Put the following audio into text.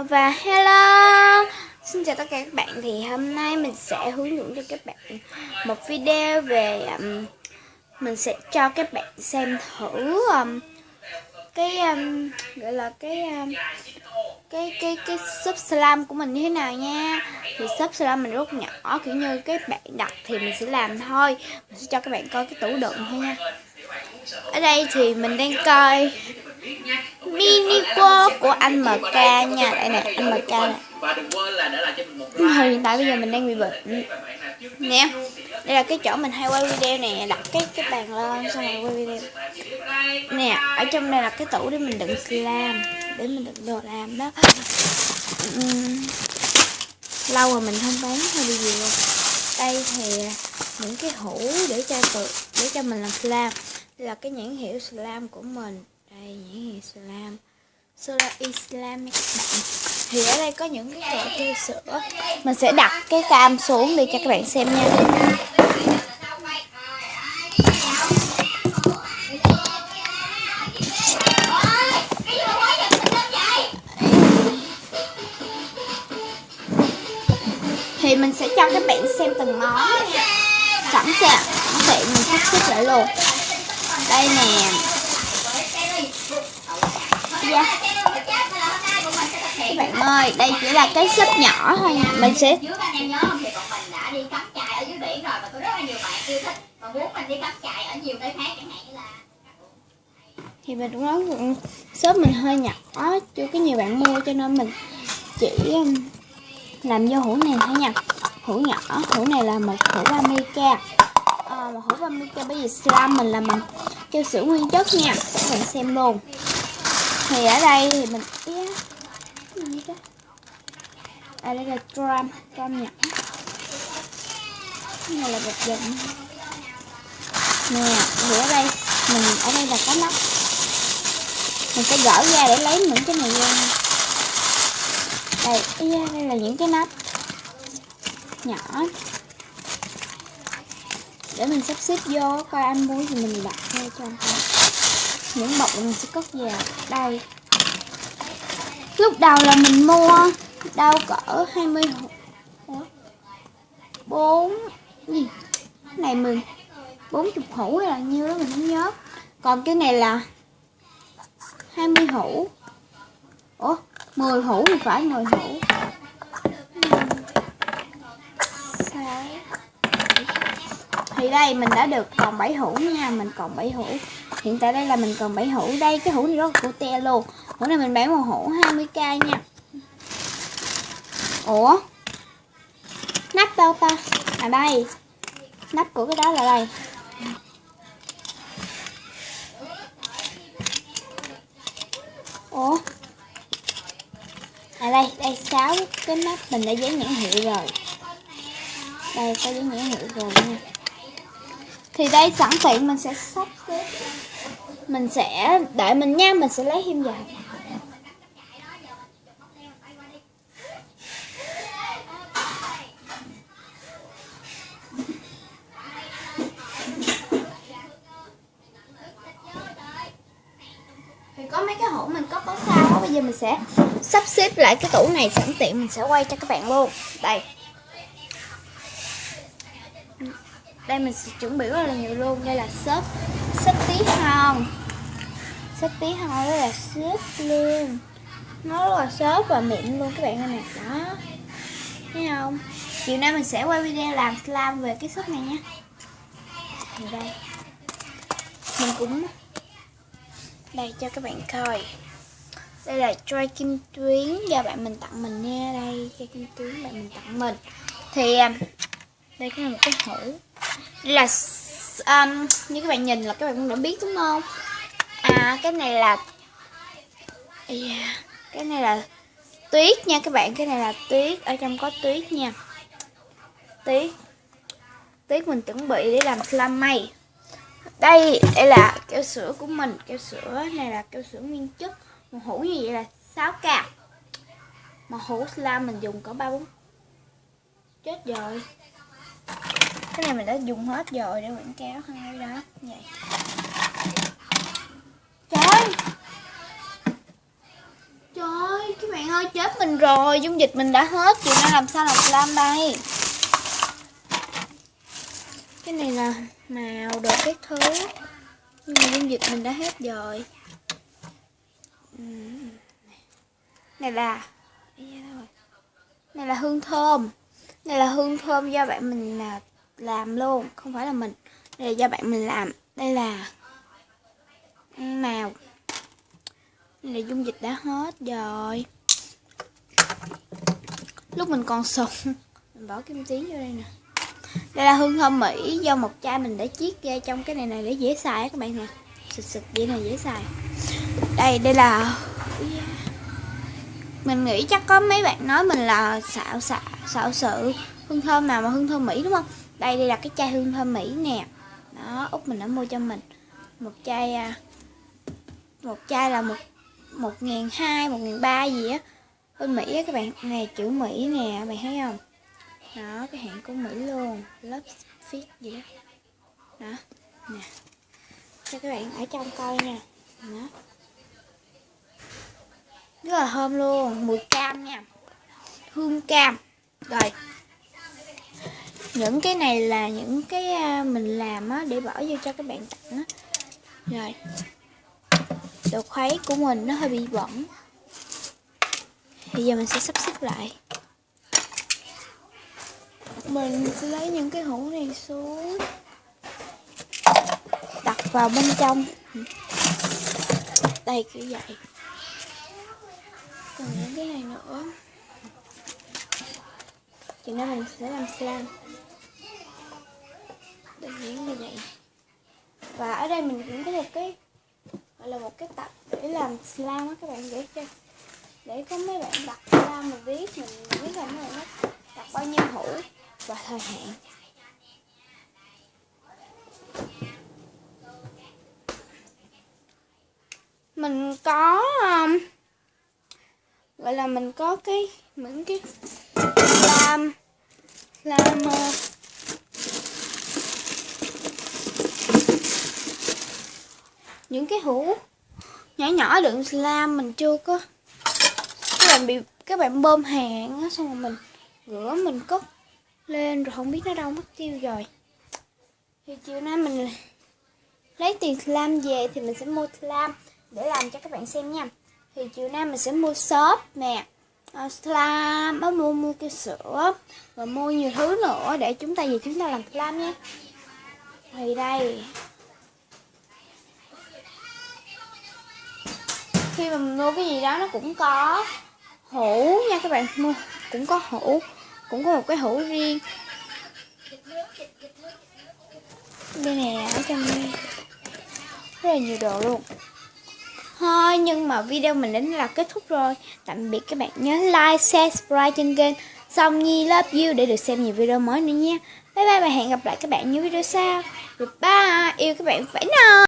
Và hello, xin chào tất cả các bạn. Thì hôm nay mình sẽ hướng dẫn cho các bạn một video về mình sẽ cho các bạn xem thử cái gọi là cái shop slime của mình như thế nào nha. Thì shop slime mình rất nhỏ, kiểu như các bạn đặt thì mình sẽ làm thôi. Mình sẽ cho các bạn coi cái tủ đựng thôi nha. Ở đây thì mình đang coi mini world của anh MK nha. Đây nè, anh MK nè. Hiện tại bây giờ mình đang bị bệnh nè. Đây là cái chỗ mình hay quay video nè, đặt cái bàn lên xong rồi quay video nè. Ở trong đây là cái tủ để mình đựng slime, để mình đựng đồ làm đó. Lâu rồi mình không bán hơi bị nhiều. Đây thì những cái hũ để cho mình làm slime. Đây là cái nhãn hiệu slime của mình. Đây nhãn hiệu slime Solar Islam nha các bạn. Thì ở đây có những cái kẹo kêu sữa. Mình sẽ đặt cái cam xuống đi cho các bạn xem nha. Thì mình sẽ cho các bạn xem từng món nha. Sẵn sàng mình sắp xếp lại luôn. Đây nè. Các bạn ơi, đây chỉ là cái shop nhỏ thôi nha. Mình sẽ thì mình cũng nói shop mình hơi nhỏ, chưa có nhiều bạn mua cho nên mình chỉ làm vô hũ này thôi nha. Hũ nhỏ, hũ này là một hũ 30k. Một hũ 30k bởi vì slime mình là bằng keo sữa nguyên chất nha. Các bạn xem luôn. Thì ở đây thì mình gì đó. Đây là drum nhỏ. Cái này là bột giận. Nè, thì ở đây là có nắp. Mình sẽ gỡ ra để lấy những cái này ra. Đây là những cái nắp nhỏ để mình sắp xếp vô. Coi anh muốn thì mình đặt theo cho anh coi. Những bọc mình sẽ cất vào đây. Lúc đầu là mình mua đâu cỡ 20 hũ. 4 gì? Cái này 40 hũ hay là nhiêu đó mình không nhớ. Còn cái này là 20 hũ. 10 hũ thì phải, 10 hũ. Thì đây mình đã được còn 7 hũ nha, mình còn 7 hũ. Hiện tại đây là mình còn 7 hũ. Đây cái hũ này rất là cute luôn. Hũ này mình bán một hũ 20k nha. Nắp đâu ta? À đây. Nắp của cái đó là đây. Đây 6 cái nắp mình đã dán nhãn hiệu rồi. Đây có dán nhãn hiệu rồi nha. Thì đây sẵn tiện mình sẽ sắp xếp. Mình sẽ đợi mình nha, mình sẽ lấy thêm vào. Thì có mấy cái hũ mình cất có sao đó, bây giờ mình sẽ sắp xếp lại cái tủ này, sẵn tiện mình sẽ quay cho các bạn luôn. Đây mình sẽ chuẩn bị rất là nhiều luôn. Đây là shop tí hon. Shop tí hon đây là shop luôn. Nó rất là shop và mịn luôn các bạn ơi nè. Đó. Thấy không? Chiều nay mình sẽ quay video làm slime về cái shop này nha. Thì đây. Mình cũng đây cho các bạn coi. Đây là tray kim tuyến do bạn mình tặng mình nha. Đây tray kim tuyến bạn mình tặng mình. Thì đây cái là một cái hũ. Đây là như các bạn nhìn là các bạn cũng đã biết đúng không? Cái này là tuyết nha các bạn. Cái này là tuyết, ở trong có tuyết nha. Tuyết mình chuẩn bị để làm slime mây. Đây là keo sữa của mình. Keo sữa này là keo sữa nguyên chất. Một hũ như vậy là 6k. Một hũ slime mình dùng có 3-4. Chết rồi. Cái này mình đã dùng hết rồi để quảng cáo hay đó. Vậy. Trời ơi, các bạn ơi, chết mình rồi, dung dịch mình đã hết, chiều nay làm sao làm slime đây? Cái này là màu đồ các thứ, nhưng mà dung dịch mình đã hết rồi. Này là hương thơm. Này là hương thơm do bạn mình làm luôn, không phải là mình. Đây là do bạn mình làm. Đây là màu. Đây là dung dịch đã hết rồi. Lúc mình còn sùng, mình bỏ kim tuyến vô đây nè. Đây là hương thơm Mỹ do một chai mình đã chiết ra trong cái này để dễ xài các bạn nè. Xịt vậy này dễ xài. Đây là mình nghĩ chắc có mấy bạn nói mình là xạo sự hương thơm nào mà hương thơm Mỹ đúng không? Đây là cái chai hương thơm Mỹ nè. Đó, Út mình đã mua cho mình một chai là 1.200, 1.300 gì á, bên Mỹ á các bạn. Này chữ Mỹ nè, bạn thấy không? Đó, cái hãng của Mỹ luôn, Love Fit gì đó. Đó, nè, cho các bạn ở trong coi nha. Đó, rất là thơm luôn, mùi cam nha, hương cam. Rồi, những cái này là những cái mình làm á để bỏ vô cho các bạn tặng á. Rồi, đồ khuấy của mình nó hơi bị bẩn, thì giờ mình sẽ sắp xếp lại. Mình sẽ lấy những cái hũ này xuống, đặt vào bên trong. Đây kiểu vậy. Còn những cái này nữa. Chừng nào mình sẽ làm slime. Đơn giản như vậy. Và ở đây mình cũng có một cái gọi là một cái tập để làm slime á các bạn, để có mấy bạn đặt slime mình biết là mấy bạn đặt bao nhiêu hũ và thời hạn. Mình có gọi là mình có những cái slime những cái hũ nhỏ nhỏ đựng slime mình chưa có, các bạn bơm hàng á, xong rồi mình rửa mình cất lên rồi không biết nó đâu mất tiêu rồi. Thì chiều nay mình lấy tiền slime về thì mình sẽ mua slime để làm cho các bạn xem nha. Thì chiều nay mình sẽ mua xốp nè, slime, mua cái sữa và mua nhiều thứ nữa để chúng ta làm slime nha. Thì đây, khi mà mình mua cái gì đó nó cũng có hũ nha các bạn, mua cũng có hũ, cũng có một cái hũ riêng. Đây nè, ở trong đây rất là nhiều đồ luôn. Thôi nhưng mà video mình đến là kết thúc rồi. Tạm biệt các bạn, nhớ like, share, subscribe trên kênh Song Nhi Love You để được xem nhiều video mới nữa nha. Bye bye và hẹn gặp lại các bạn những video sau. Goodbye, yêu các bạn phải nào.